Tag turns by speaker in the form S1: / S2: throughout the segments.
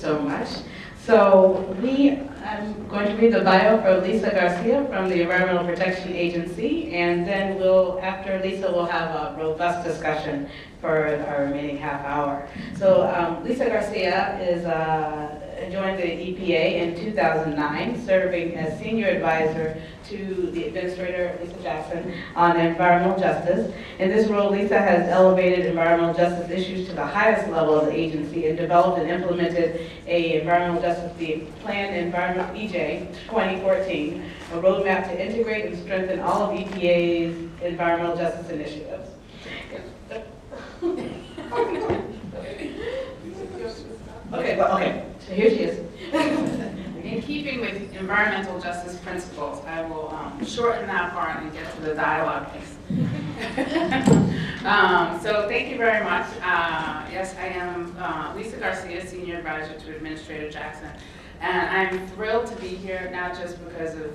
S1: so much. So I'm going to read the bio for Lisa Garcia from the Environmental Protection Agency, and then after Lisa, we'll have a robust discussion for our remaining half hour. So Lisa Garcia joined the EPA in 2009, serving as senior advisor to the Administrator, Lisa Jackson, on environmental justice. In this role, Lisa has elevated environmental justice issues to the highest level of the agency and developed and implemented a environmental justice plan, Environment EJ 2014, a roadmap to integrate and strengthen all of EPA's environmental justice initiatives. Okay, so here she is.
S2: In keeping with environmental justice principles, I will shorten that part and get to the dialogue piece. So thank you very much. Yes, I am Lisa Garcia, Senior Advisor to Administrator Jackson. And I'm thrilled to be here, not just because of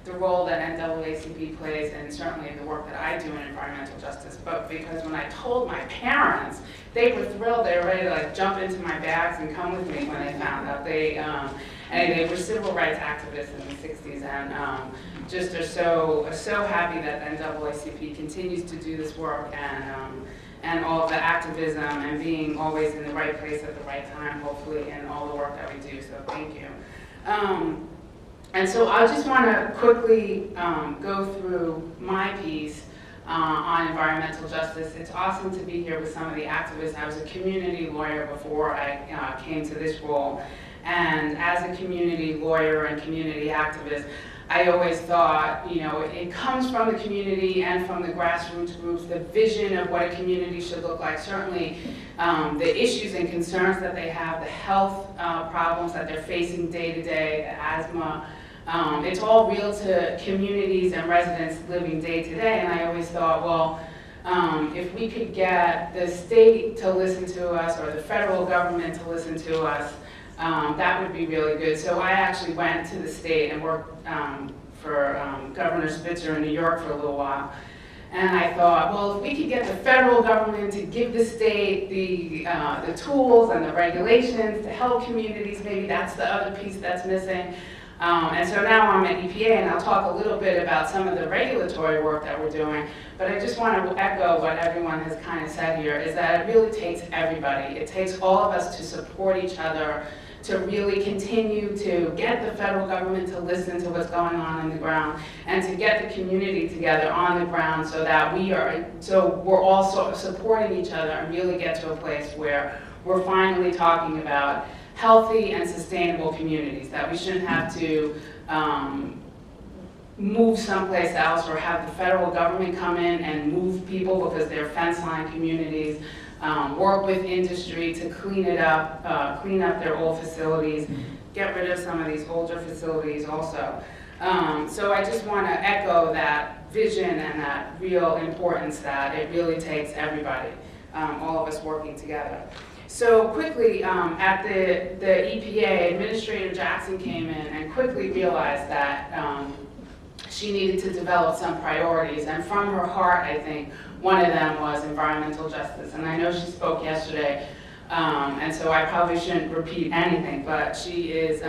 S2: the role that NAACP plays and certainly the work that I do in environmental justice, but because when I told my parents, they were thrilled. They were ready to like jump into my bags and come with me when they found out. They were civil rights activists in the 60s and just are so happy that NAACP continues to do this work and all the activism and being always in the right place at the right time, hopefully, in all the work that we do, so thank you. And so I just want to quickly go through my piece on environmental justice. It's awesome to be here with some of the activists. I was a community lawyer before I came to this role. And as a community lawyer and community activist, I always thought, you know, it comes from the community and from the grassroots groups, the vision of what a community should look like. Certainly the issues and concerns that they have, the health problems that they're facing day to day, the asthma, it's all real to communities and residents living day to day. And I always thought, well, if we could get the state to listen to us or the federal government to listen to us, that would be really good. So I actually went to the state and worked for Governor Spitzer in New York for a little while. And I thought, well, if we could get the federal government to give the state the tools and the regulations to help communities, maybe that's the other piece that's missing. And so now I'm at EPA, and I'll talk a little bit about some of the regulatory work that we're doing. But I just want to echo what everyone has kind of said here, is that it really takes everybody. It takes all of us to support each other, to really continue to get the federal government to listen to what's going on the ground, and to get the community together on the ground so that we're all supporting each other and really get to a place where we're finally talking about healthy and sustainable communities, that we shouldn't have to move someplace else or have the federal government come in and move people because they're fence line communities. Work with industry to clean it up, clean up their old facilities, get rid of some of these older facilities also. So I just want to echo that vision and that real importance that it really takes everybody, all of us working together. So quickly, at the EPA, Administrator Jackson came in and quickly realized that she needed to develop some priorities, and from her heart, I think, one of them was environmental justice. And I know she spoke yesterday, and so I probably shouldn't repeat anything, but she is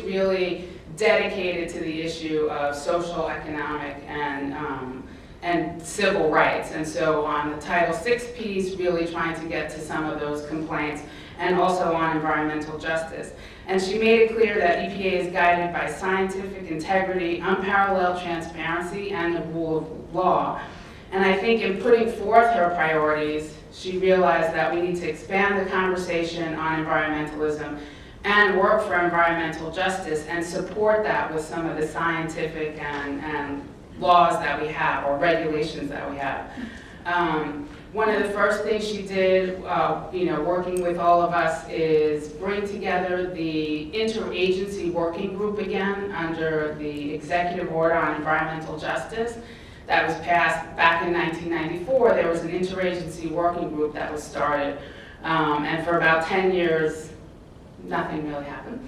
S2: really dedicated to the issue of social, economic, and civil rights. And so on the Title VI piece, really trying to get to some of those complaints, and also on environmental justice. And she made it clear that EPA is guided by scientific integrity, unparalleled transparency, and the rule of law. And I think in putting forth her priorities, she realized that we need to expand the conversation on environmentalism and work for environmental justice and support that with some of the scientific and laws that we have, or regulations that we have. One of the first things she did, working with all of us, is bring together the interagency working group again under the executive order on environmental justice that was passed back in 1994. There was an interagency working group that was started, and for about 10 years, nothing really happened.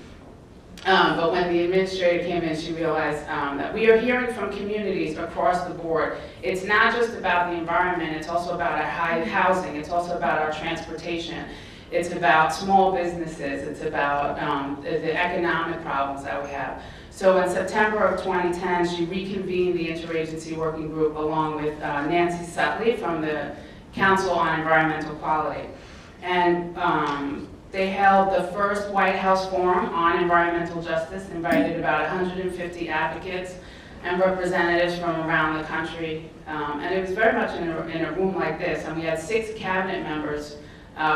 S2: But when the administrator came in, she realized that we are hearing from communities across the board. It's not just about the environment, it's also about our housing, it's also about our transportation. It's about small businesses. It's about the economic problems that we have. So in September of 2010, she reconvened the interagency working group along with Nancy Sutley from the Council on Environmental Quality. And they held the first White House Forum on Environmental Justice, invited about 150 advocates and representatives from around the country. And it was very much in a room like this. And we had 6 cabinet members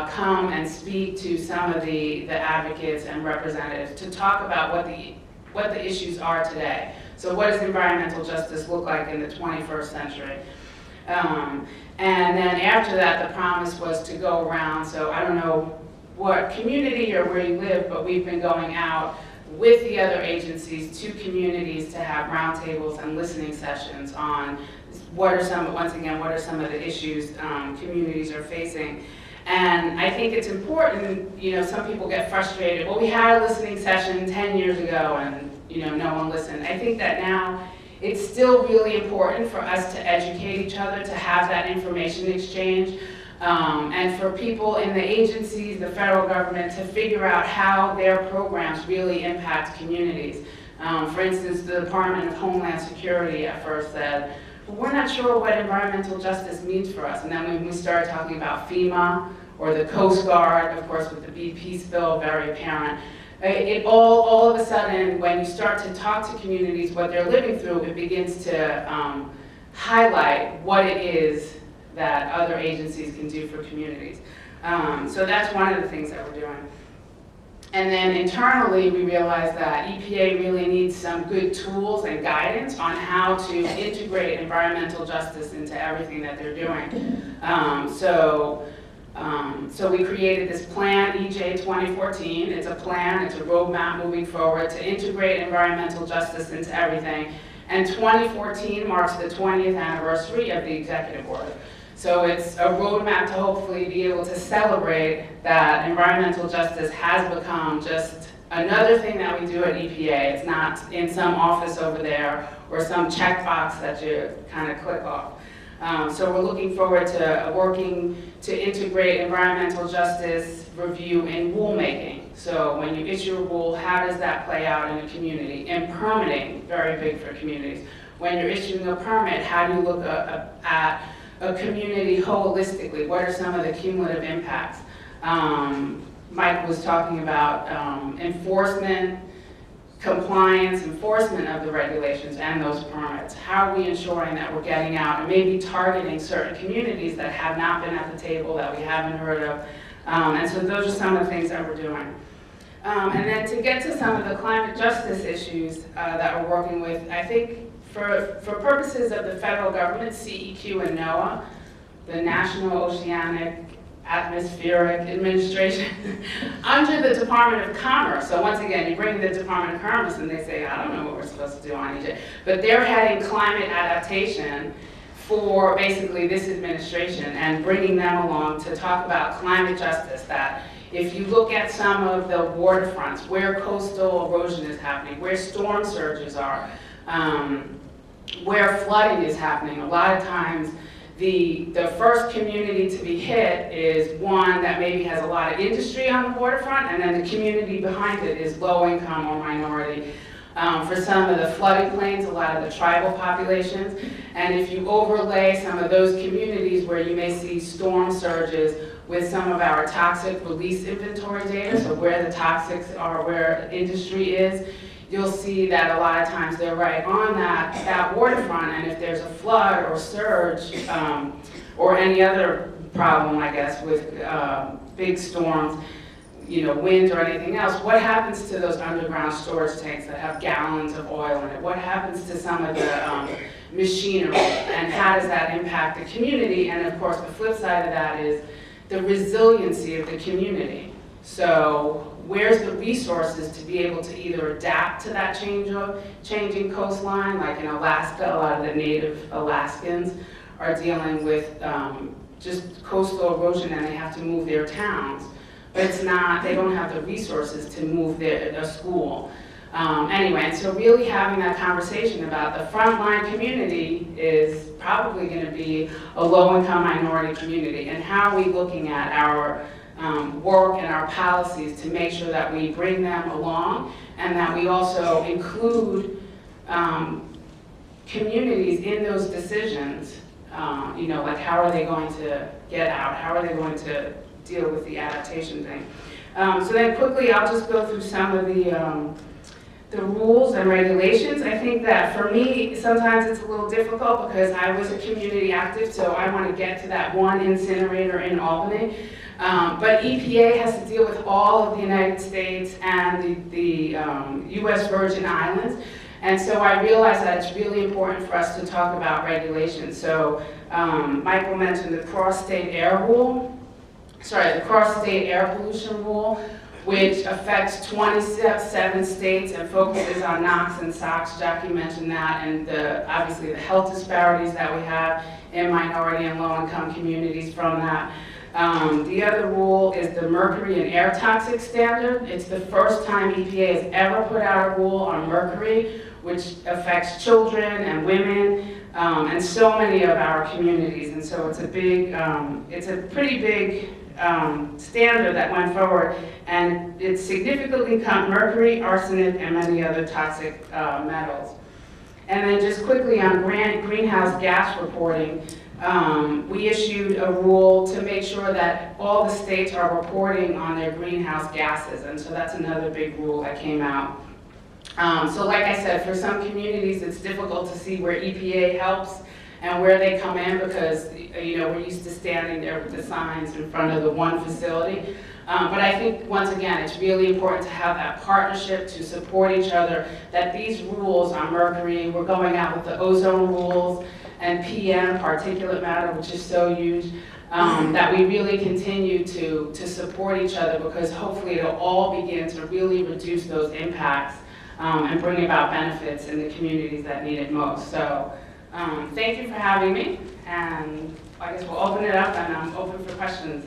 S2: come and speak to some of the advocates and representatives to talk about what the issues are today. So what does environmental justice look like in the 21st century? And then after that, the promise was to go around. So I don't know what community or where you live, but we've been going out with the other agencies to communities to have roundtables and listening sessions on what are some of the issues communities are facing. And I think it's important, you know, some people get frustrated. Well, we had a listening session 10 years ago and, you know, no one listened. I think that now it's still really important for us to educate each other, to have that information exchange, and for people in the agencies, the federal government, to figure out how their programs really impact communities. For instance, the Department of Homeland Security at first said, well, we're not sure what environmental justice means for us. And then when we started talking about FEMA or the Coast Guard, of course with the BP spill, very apparent, it all of a sudden, when you start to talk to communities what they're living through, it begins to highlight what it is that other agencies can do for communities. So that's one of the things that we're doing. And then internally, we realized that EPA really needs some good tools and guidance on how to integrate environmental justice into everything that they're doing. So we created this plan, EJ 2014. It's a plan, it's a roadmap moving forward to integrate environmental justice into everything. And 2014 marks the 20th anniversary of the executive order. So it's a roadmap to hopefully be able to celebrate that environmental justice has become just another thing that we do at EPA. It's not in some office over there or some checkbox that you kind of click off. So we're looking forward to working to integrate environmental justice review in rulemaking. So when you issue a rule, how does that play out in a community? And permitting, very big for communities. When you're issuing a permit, how do you look at a community holistically? What are some of the cumulative impacts? Mike was talking about enforcement, compliance, enforcement of the regulations and those permits. How are we ensuring that we're getting out and maybe targeting certain communities that have not been at the table, that we haven't heard of? And so those are some of the things that we're doing. And then to get to some of the climate justice issues that we're working with, I think for purposes of the federal government, CEQ and NOAA, the National Oceanic Atmospheric Administration, under the Department of Commerce. So once again, you bring the Department of Commerce and they say, I don't know what we're supposed to do on EJ. But they're heading climate adaptation for basically this administration and bringing them along to talk about climate justice, that if you look at some of the waterfronts, where coastal erosion is happening, where storm surges are, where flooding is happening, a lot of times the first community to be hit is one that maybe has a lot of industry on the waterfront, and then the community behind it is low income or minority. For some of the flooding plains, a lot of the tribal populations, and if you overlay some of those communities where you may see storm surges with some of our toxic release inventory data, so where the toxics are, where industry is, you'll see that a lot of times they're right on that waterfront, and if there's a flood or surge or any other problem, I guess, with big storms, you know, wind or anything else, what happens to those underground storage tanks that have gallons of oil in it? What happens to some of the machinery, and how does that impact the community? And of course, the flip side of that is the resiliency of the community. So where's the resources to be able to either adapt to that changing coastline? Like in Alaska, a lot of the native Alaskans are dealing with just coastal erosion, and they have to move their towns. But it's not, they don't have the resources to move their school. Anyway, and so really having that conversation about the frontline community is probably going to be a low-income minority community, and how are we looking at our work and our policies to make sure that we bring them along and that we also include communities in those decisions. You know, like how are they going to get out? How are they going to deal with the adaptation thing? So then quickly, I'll just go through some of the rules and regulations. I think that for me, sometimes it's a little difficult because I was a community active, so I want to get to that one incinerator in Albany. But EPA has to deal with all of the United States and the US Virgin Islands. And so I realized that it's really important for us to talk about regulations. So Michael mentioned the cross-state air rule, the cross-state air pollution rule, which affects 27 states and focuses on NOx and SOx. Jackie mentioned that, and obviously the health disparities that we have in minority and low-income communities from that. The other rule is the mercury and air toxic standard. It's the first time EPA has ever put out a rule on mercury, which affects children and women, and so many of our communities. And so it's a big, it's a pretty big standard that went forward, and it significantly cut mercury, arsenic, and many other toxic metals. And then just quickly on greenhouse gas reporting, we issued a rule to make sure that all the states are reporting on their greenhouse gases, and so that's another big rule that came out. So like I said, for some communities it's difficult to see where EPA helps and where they come in because, you know, we're used to standing there with the signs in front of the one facility. But I think, once again, it's really important to have that partnership to support each other, that these rules on mercury, we're going out with the ozone rules and PM, particulate matter, which is so huge, that we really continue to support each other because hopefully it'll all begin to really reduce those impacts and bring about benefits in the communities that need it most. So thank you for having me, and I guess we'll open it up and I'm open for questions.